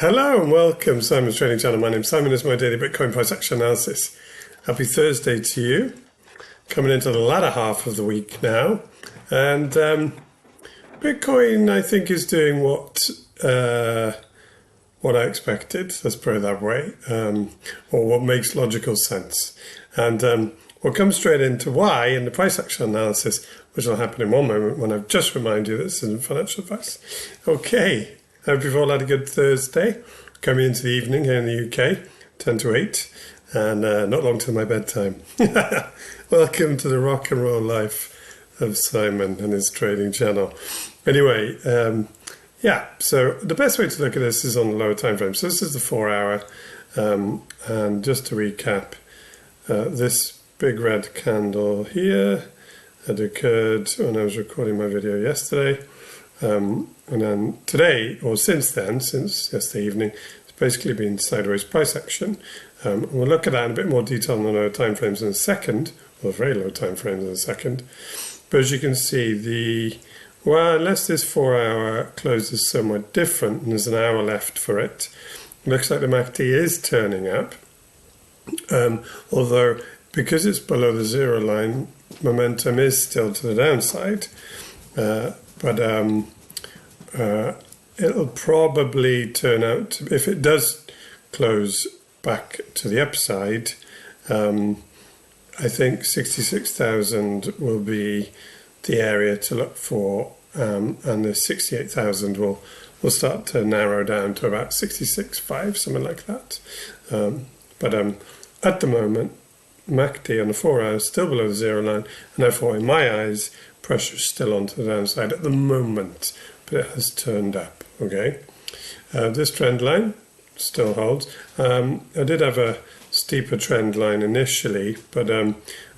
Hello and welcome, Simon's Trading Channel. My name's Simon. This is my daily Bitcoin price action analysis. Happy Thursday to you. Coming into the latter half of the week now. And Bitcoin, I think, is doing what I expected, let's put it that way, or what makes logical sense. And we'll come straight into why in the price action analysis, which will happen in one moment when I've just reminded you that this isn't financial advice. Okay. Hope you've all had a good Thursday. Coming into the evening here in the UK, 10 to 8, and not long till my bedtime. Welcome to the rock and roll life of Simon and his trading channel. Anyway, so the best way to look at this is on the lower time frame. So this is the 4 hour, and just to recap, this big red candle here had occurred when I was recording my video yesterday. And then today, or since yesterday evening, it's basically been sideways price action. We'll look at that in a bit more detail on the lower time frames in a second, or very low time frames in a second. But as you can see, unless this 4 hour close is somewhat different, and there's an hour left for it, looks like the MACD is turning up. Although, because it's below the zero line, momentum is still to the downside. But it'll probably turn out to, if it does close back to the upside, I think 66,000 will be the area to look for, and the 68,000 will start to narrow down to about 66.5, something like that. But at the moment, MACD on the 4 hours still below the zero line, and therefore, in my eyes, pressure is still onto the downside at the moment, but it has turned up. Okay, this trend line still holds. I did have a steeper trend line initially, but I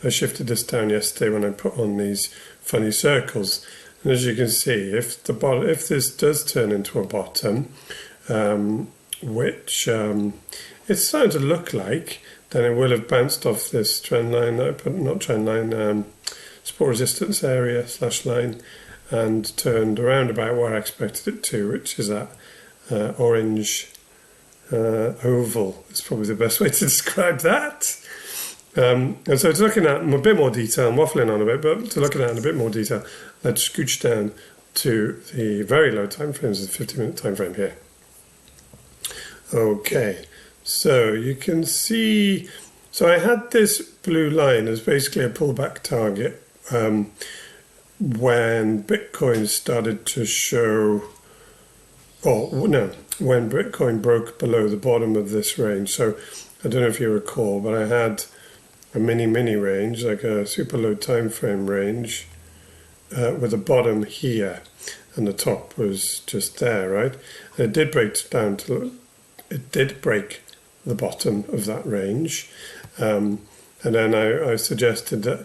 shifted this down yesterday when I put on these funny circles. And as you can see, if this does turn into a bottom, which it's starting to look like, then it will have bounced off this trend line that I put, not trend line, support resistance area / line, and turned around about where I expected it to, which is that orange oval. It's probably the best way to describe that. And so to looking at in a bit more detail, I'm waffling on a bit, but to look at that in a bit more detail, let's scooch down to the very low time frames, the 50-minute time frame here. Okay, so you can see, so I had this blue line as basically a pullback target when Bitcoin started to show, when Bitcoin broke below the bottom of this range. So I don't know if you recall, but I had a mini range, like a super low time frame range, with a bottom here, and the top was just there, right? And it did break down to, it did break the bottom of that range, and then I suggested that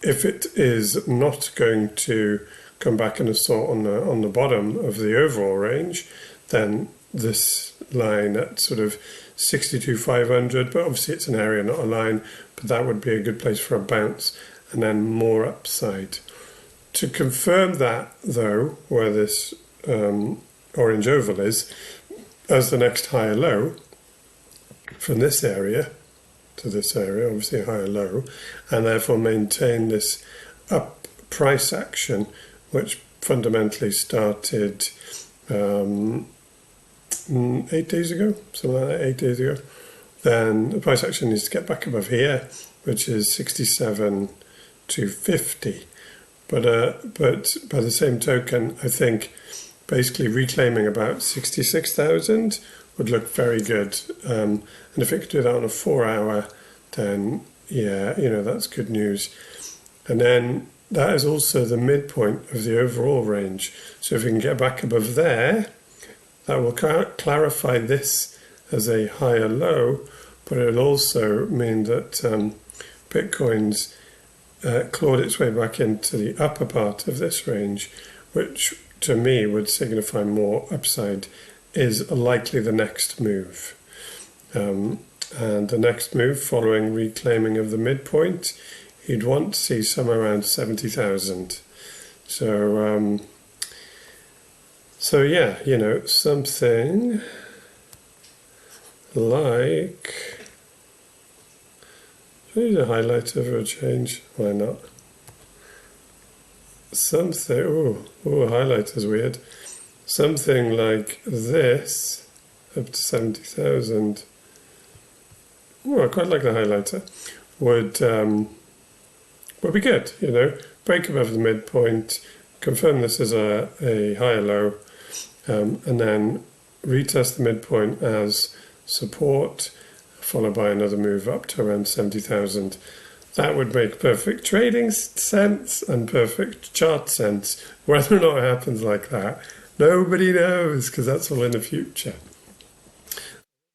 if it is not going to come back and assault on the bottom of the overall range, then this line at sort of 62,500, but obviously it's an area, not a line, but that would be a good place for a bounce, and then more upside. To confirm that, though, where this orange oval is, as the next higher low, from this area to this area, obviously higher low, and therefore maintain this up price action, which fundamentally started 8 days ago, something like that, 8 days ago. Then the price action needs to get back above here, which is 67,250. But by the same token, I think basically reclaiming about 66,000 would look very good. And if it could do that on a 4 hour, then yeah, that's good news. And then that is also the midpoint of the overall range. So if we can get back above there, that will clarify this as a higher low, but it'll also mean that Bitcoin's clawed its way back into the upper part of this range, which to me would signify more upside, is likely the next move. And the next move, following reclaiming of the midpoint, you'd want to see somewhere around 70,000. So yeah, something like, I need a highlighter for a change. Why not? Something, highlighter's weird. Something like this, up to 70,000. Oh, I quite like the highlighter. Would be good, you know. Break above the midpoint, confirm this as a higher low, and then retest the midpoint as support, followed by another move up to around 70,000. That would make perfect trading sense and perfect chart sense. Whether or not it happens like that, nobody knows, because that's all in the future.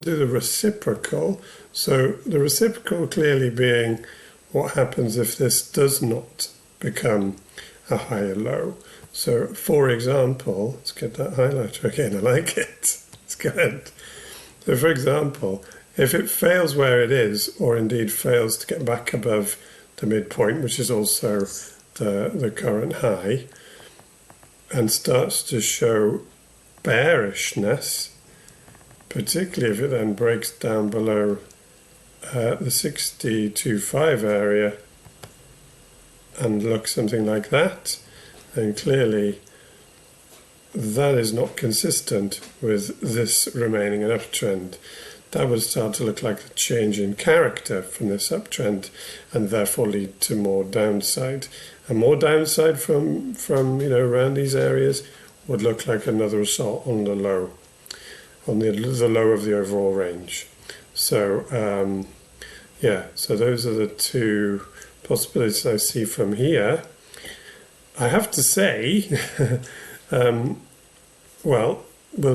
Do the reciprocal. So the reciprocal clearly being what happens if this does not become a higher low. So for example, let's get that highlighter again, I like it, it's good. So for example, if it fails where it is, or indeed fails to get back above the midpoint, which is also the current high, and starts to show bearishness, particularly if it then breaks down below the 62.5 area and looks something like that, then clearly that is not consistent with this remaining an uptrend. That would start to look like a change in character from this uptrend, and therefore lead to more downside. And more downside from around these areas would look like another assault on the low, on the low of the overall range. So so those are the two possibilities I see from here. I have to say, we'll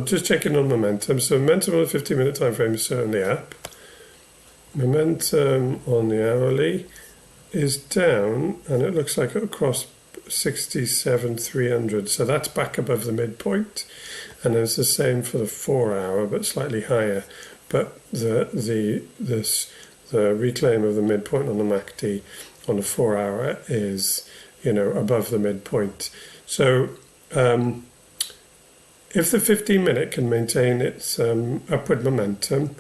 just check in on momentum. So momentum on the 15-minute time frame is certainly up. Momentum on the hourly is down, and it looks like it crossed 67,300. So that's back above the midpoint, and it's the same for the 4-hour, but slightly higher. But the reclaim of the midpoint on the MACD on the 4-hour is, above the midpoint. So if the 15-minute can maintain its upward momentum,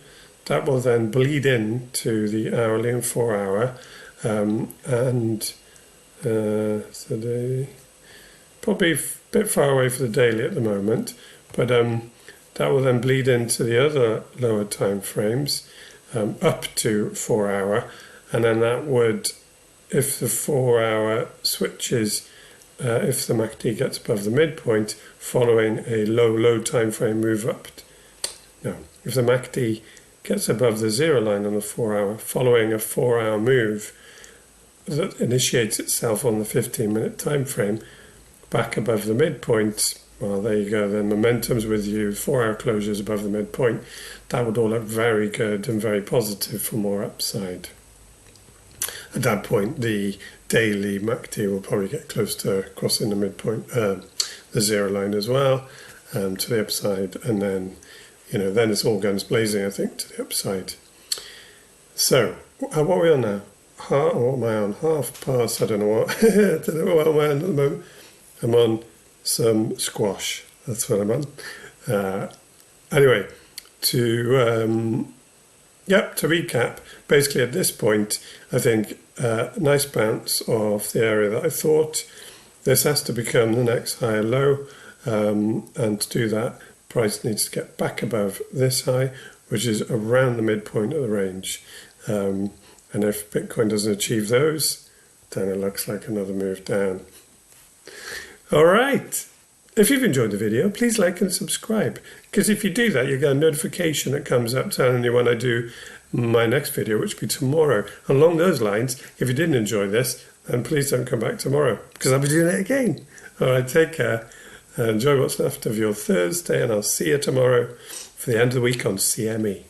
that will then bleed into the hourly and 4-hour, so they probably a bit far away for the daily at the moment, but that will then bleed into the other lower time frames up to 4-hour, and then that would, if the 4-hour switches, if the MACD gets above the midpoint, following a low time frame move up. If the MACD gets above the 0 line on the 4-hour, following a 4-hour move that initiates itself on the 15-minute time frame back above the midpoint, well, there you go, then momentum's with you, 4-hour closures above the midpoint. That would all look very good and very positive for more upside. At that point, the daily MACD will probably get close to crossing the midpoint, the 0 line as well, to the upside, and then, then it's all guns blazing, I think, to the upside. So, what are we on now? What am I on? Half past, I don't know what. I don't know what I'm on at the moment. I'm on some squash. That's what I'm on. Anyway, to recap, basically at this point, I think nice bounce off the area that I thought. This has to become the next higher low, and to do that, price needs to get back above this high, which is around the midpoint of the range. And if Bitcoin doesn't achieve those, then it looks like another move down. All right. If you've enjoyed the video, please like and subscribe, because if you do that, you get a notification that comes up telling you when I do my next video, which will be tomorrow. Along those lines, if you didn't enjoy this, then please don't come back tomorrow, because I'll be doing it again. All right, take care. Enjoy what's left of your Thursday, and I'll see you tomorrow for the end of the week on CME.